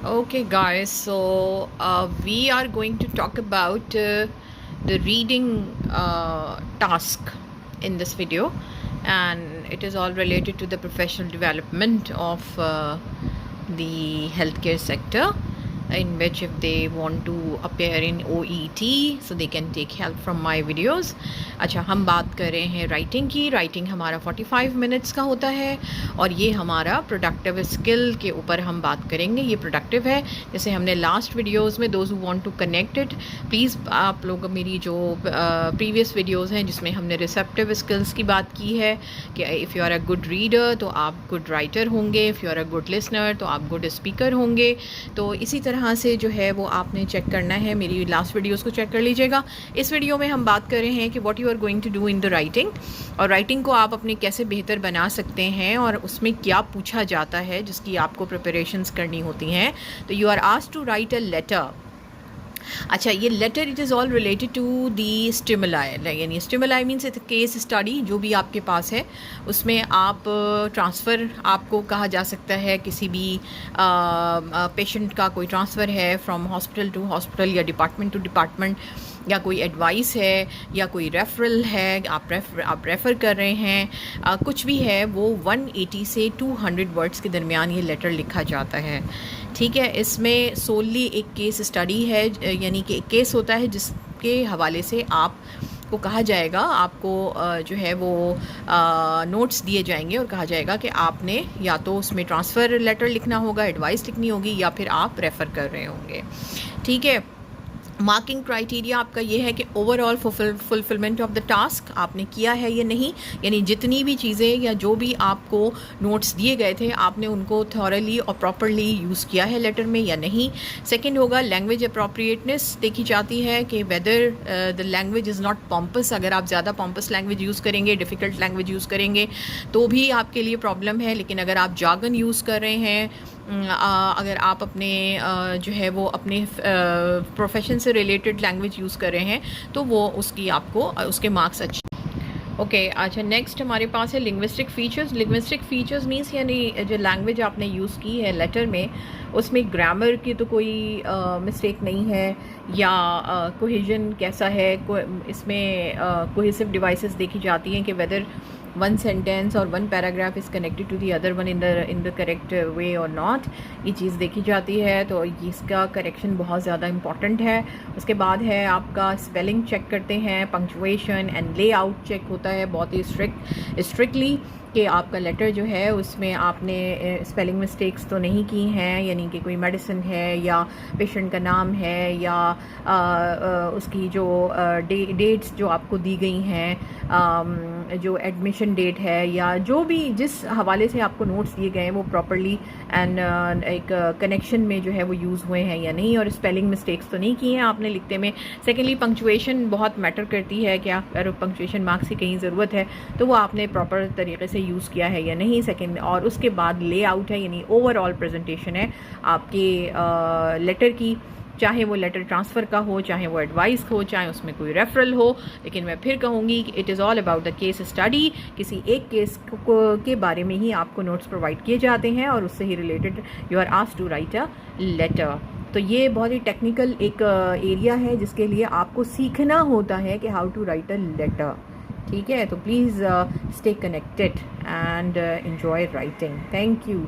Okay, guys, so we are going to talk about the reading task in this video, and it is all related to the professional development of the healthcare sector, in which if they want to appear in OET, so they can take help from my videos. अच्छा, हम बात कर रहे हैं writing की. Writing हमारा 45 minutes का होता है और ये हमारा प्रोडक्टिव स्किल के ऊपर हम बात करेंगे. ये प्रोडक्टिव है, जैसे हमने लास्ट वीडियोस में those who want to connect it, please आप लोग मेरी जो प्रीवियस वीडियोस हैं जिसमें हमने रिसेप्टिव स्किल्स की बात की है कि if you are a good reader तो आप गुड राइटर होंगे, if you are a good listener तो आप गुड स्पीकर होंगे. तो इसी तरह से जो है वो आपने चेक करना है. मेरी लास्ट वीडियोस को चेक कर लीजिएगा. इस वीडियो में हम बात कर रहे हैं कि what you are going to do in the writing, और राइटिंग को आप अपने कैसे बेहतर बना सकते हैं और उसमें क्या पूछा जाता है जिसकी आपको प्रिपरेशंस करनी होती हैं. तो you are asked to write a letter. अच्छा, ये letter it is all related to the stimuli, यानी stimuli means it case study जो भी आपके पास है उसमें आप ट्रांसफ़र आपको कहा जा सकता है. किसी भी पेशेंट का कोई ट्रांसफ़र है फ्रॉम हॉस्पिटल टू हॉस्पिटल या डिपार्टमेंट टू डिपार्टमेंट, या कोई एडवाइस है या कोई रेफरल है, आप रेफ़र कर रहे हैं, कुछ भी है, वो 180 से 200 वर्ड्स के दरमियान ये लेटर लिखा जाता है. ठीक है, इसमें सोली एक केस स्टडी है, यानी कि एक केस होता है जिसके हवाले से आप को कहा जाएगा, आपको जो है वो नोट्स दिए जाएंगे और कहा जाएगा कि आपने या तो उसमें ट्रांसफ़र लेटर लिखना होगा, एडवाइस लिखनी होगी, या फिर आप रेफ़र कर रहे होंगे. ठीक है, मार्किंग क्राइटेरिया आपका ये है कि overall fulfilment of the task आपने किया है या नहीं, यानी जितनी भी चीज़ें या जो भी आपको नोट्स दिए गए थे आपने उनको थॉरली और प्रॉपरली यूज़ किया है लेटर में या नहीं. सेकंड होगा लैंग्वेज अप्रोप्रिएटनेस देखी जाती है कि whether the language is not pompous. अगर आप ज़्यादा पॉम्पस लैंग्वेज यूज़ करेंगे, डिफ़िकल्ट लैंग्वेज यूज़ करेंगे तो भी आपके लिए प्रॉब्लम है. लेकिन अगर आप जार्गन यूज़ कर रहे हैं, अगर आप अपने जो है वो अपने प्रोफेशन से रिलेटेड लैंग्वेज यूज़ कर रहे हैं तो वो उसकी आपको उसके मार्क्स अच्छे. ओके, अच्छा, नेक्स्ट हमारे पास है linguistic features. Linguistic features means यानी जो लैंग्वेज आपने यूज़ की है लेटर में उसमें ग्रामर की तो कोई मिस्टेक नहीं है, या कोहेजन कैसा है, इसमें कोहेसिव डिवाइसेस देखी जाती हैं कि वेदर one sentence और one paragraph is connected to the other one in the correct way or not, ये चीज़ देखी जाती है. तो इसका करेक्शन बहुत ज़्यादा इम्पॉर्टेंट है. उसके बाद है आपका स्पेलिंग चेक करते हैं, पंक्चुएशन एंड लेआउट चेक होता है बहुत ही स्ट्रिक्टली कि आपका लेटर जो है उसमें आपने स्पेलिंग मिस्टेक्स तो नहीं की हैं, यानी कि कोई मेडिसिन है या पेशेंट का नाम है या उसकी जो डेट्स जो आपको दी गई हैं, जो एडमिशन डेट है या जो भी जिस हवाले से आपको नोट्स दिए गए हैं वो प्रॉपरली एंड एक कनेक्शन में जो है वो यूज़ हुए हैं या नहीं, और स्पेलिंग मिस्टेक्स तो नहीं की हैं आपने लिखते में. सेकेंडली पंक्चुएशन बहुत मैटर करती है कि अगर पंक्चुएशन मार्क्स की कहीं ज़रूरत है तो वो आपने प्रॉपर तरीके से यूज़ किया है या नहीं. सेकेंड, और उसके बाद लेआउट है, यानी ओवरऑल प्रेजेंटेशन है आपके लेटर की, चाहे वो लेटर ट्रांसफ़र का हो, चाहे वो एडवाइस हो, चाहे उसमें कोई रेफरल हो. लेकिन मैं फिर कहूँगी कि it is all about the case study. किसी एक केस के बारे में ही आपको नोट्स प्रोवाइड किए जाते हैं और उससे ही related you are asked to write a letter. तो ये बहुत ही टेक्निकल एक एरिया है जिसके लिए आपको सीखना होता है कि how to write a letter. ठीक है, तो please stay connected and enjoy writing. Thank you.